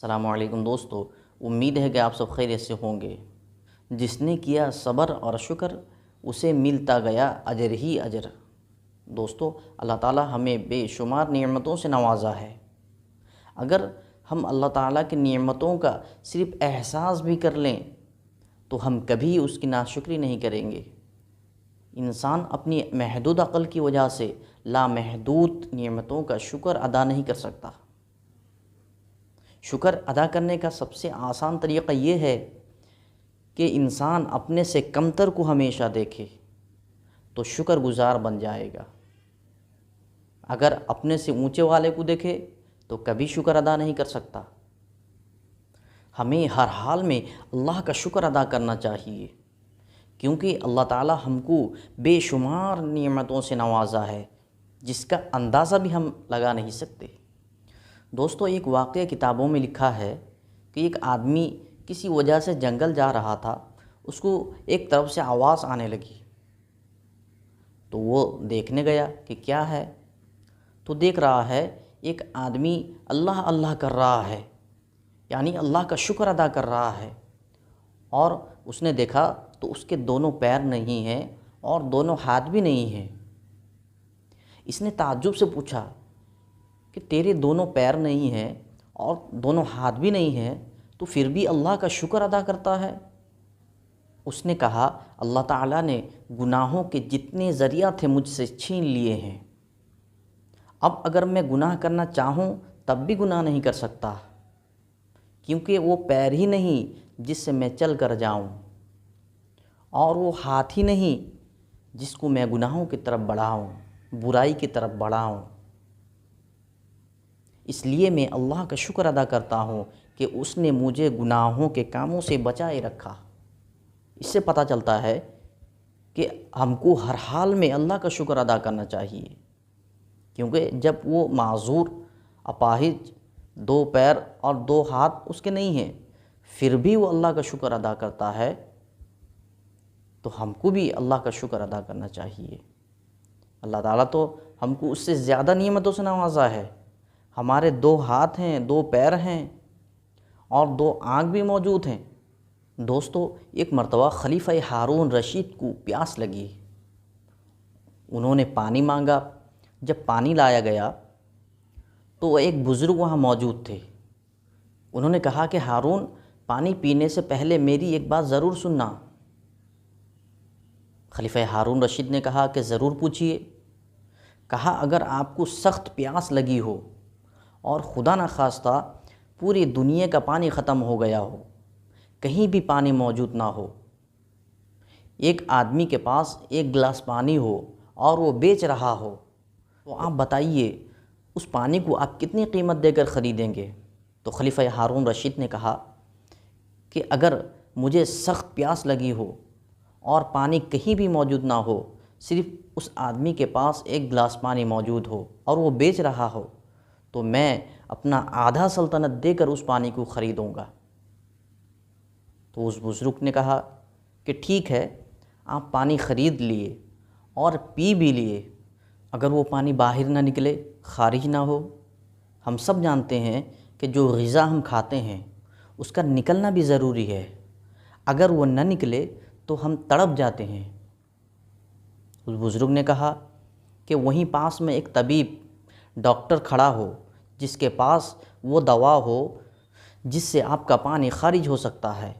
السلام علیکم دوستو، امید ہے کہ آپ سب خیریت سے ہوں گے۔ جس نے کیا صبر اور شکر اسے ملتا گیا اجر ہی اجر۔ دوستو، اللہ تعالی ہمیں بے شمار نعمتوں سے نوازا ہے۔ اگر ہم اللہ تعالیٰ کی نعمتوں کا صرف احساس بھی کر لیں تو ہم کبھی اس کی ناشکری نہیں کریں گے۔ انسان اپنی محدود عقل کی وجہ سے لامحدود نعمتوں کا شکر ادا نہیں کر سکتا۔ شکر ادا کرنے کا سب سے آسان طریقہ یہ ہے کہ انسان اپنے سے کمتر کو ہمیشہ دیکھے تو شکر گزار بن جائے گا۔ اگر اپنے سے اونچے والے کو دیکھے تو کبھی شکر ادا نہیں کر سکتا۔ ہمیں ہر حال میں اللہ کا شکر ادا کرنا چاہیے، کیونکہ اللہ تعالی ہم کو بے شمار نعمتوں سے نوازا ہے جس کا اندازہ بھی ہم لگا نہیں سکتے۔ دوستو، ایک واقعہ کتابوں میں لکھا ہے کہ ایک آدمی کسی وجہ سے جنگل جا رہا تھا، اس کو ایک طرف سے آواز آنے لگی تو وہ دیکھنے گیا کہ کیا ہے، تو دیکھ رہا ہے ایک آدمی اللہ اللہ کر رہا ہے، یعنی اللہ کا شکر ادا کر رہا ہے، اور اس نے دیکھا تو اس کے دونوں پیر نہیں ہیں اور دونوں ہاتھ بھی نہیں ہیں۔ اس نے تعجب سے پوچھا کہ تیرے دونوں پیر نہیں ہیں اور دونوں ہاتھ بھی نہیں ہیں تو پھر بھی اللہ کا شکر ادا کرتا ہے؟ اس نے کہا، اللہ تعالیٰ نے گناہوں کے جتنے ذریعہ تھے مجھ سے چھین لیے ہیں، اب اگر میں گناہ کرنا چاہوں تب بھی گناہ نہیں کر سکتا، کیونکہ وہ پیر ہی نہیں جس سے میں چل کر جاؤں، اور وہ ہاتھ ہی نہیں جس کو میں گناہوں کی طرف بڑھاؤں، برائی کی طرف بڑھاؤں۔ اس لیے میں اللہ کا شکر ادا کرتا ہوں کہ اس نے مجھے گناہوں کے کاموں سے بچائے رکھا۔ اس سے پتہ چلتا ہے کہ ہم کو ہر حال میں اللہ کا شکر ادا کرنا چاہیے، کیونکہ جب وہ معذور، اپاہج، دو پیر اور دو ہاتھ اس کے نہیں ہیں، پھر بھی وہ اللہ کا شکر ادا کرتا ہے، تو ہم کو بھی اللہ کا شکر ادا کرنا چاہیے۔ اللہ تعالیٰ تو ہم کو اس سے زیادہ نعمتوں سے نوازا ہے۔ ہمارے دو ہاتھ ہیں، دو پیر ہیں اور دو آنکھ بھی موجود ہیں۔ دوستو، ایک مرتبہ خلیفہ ہارون رشید کو پیاس لگی، انہوں نے پانی مانگا۔ جب پانی لایا گیا تو ایک بزرگ وہاں موجود تھے، انہوں نے کہا کہ ہارون، پانی پینے سے پہلے میری ایک بات ضرور سننا۔ خلیفہ ہارون رشید نے کہا کہ ضرور پوچھیے۔ کہا، اگر آپ کو سخت پیاس لگی ہو اور خدا نخواستہ پوری دنیا کا پانی ختم ہو گیا ہو، کہیں بھی پانی موجود نہ ہو، ایک آدمی کے پاس ایک گلاس پانی ہو اور وہ بیچ رہا ہو، تو آپ بتائیے اس پانی کو آپ کتنی قیمت دے کر خریدیں گے؟ تو خلیفہ ہارون رشید نے کہا کہ اگر مجھے سخت پیاس لگی ہو اور پانی کہیں بھی موجود نہ ہو، صرف اس آدمی کے پاس ایک گلاس پانی موجود ہو اور وہ بیچ رہا ہو، تو میں اپنا آدھا سلطنت دے کر اس پانی کو خریدوں گا۔ تو اس بزرگ نے کہا کہ ٹھیک ہے، آپ پانی خرید لیے اور پی بھی لیے، اگر وہ پانی باہر نہ نکلے، خارج نہ ہو۔ ہم سب جانتے ہیں کہ جو غذا ہم کھاتے ہیں اس کا نکلنا بھی ضروری ہے، اگر وہ نہ نکلے تو ہم تڑپ جاتے ہیں۔ اس بزرگ نے کہا کہ وہیں پاس میں ایک طبیب، ڈاکٹر کھڑا ہو جس کے پاس وہ دوا ہو جس سے آپ کا پانی خارج ہو سکتا ہے،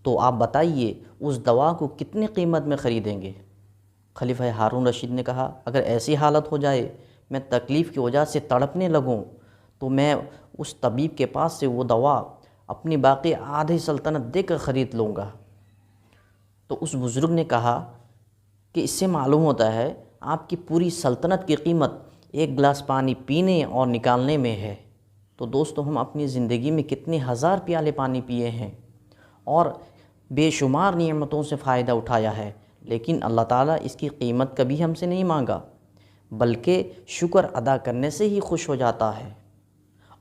تو آپ بتائیے اس دوا کو کتنی قیمت میں خریدیں گے؟ خلیفہ ہارون رشید نے کہا، اگر ایسی حالت ہو جائے، میں تکلیف کی وجہ سے تڑپنے لگوں، تو میں اس طبیب کے پاس سے وہ دوا اپنی باقی آدھی سلطنت دے کر خرید لوں گا۔ تو اس بزرگ نے کہا کہ اس سے معلوم ہوتا ہے آپ کی پوری سلطنت کی قیمت ایک گلاس پانی پینے اور نکالنے میں ہے۔ تو دوستو، ہم اپنی زندگی میں کتنے ہزار پیالے پانی پیے ہیں اور بے شمار نعمتوں سے فائدہ اٹھایا ہے، لیکن اللہ تعالیٰ اس کی قیمت کبھی ہم سے نہیں مانگا، بلکہ شکر ادا کرنے سے ہی خوش ہو جاتا ہے،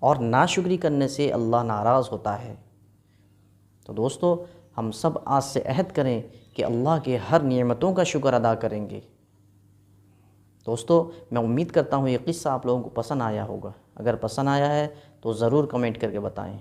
اور ناشکری کرنے سے اللہ ناراض ہوتا ہے۔ تو دوستو، ہم سب آج سے عہد کریں کہ اللہ کے ہر نعمتوں کا شکر ادا کریں گے۔ دوستو، میں امید کرتا ہوں یہ قصہ آپ لوگوں کو پسند آیا ہوگا۔ اگر پسند آیا ہے تو ضرور کمنٹ کر کے بتائیں۔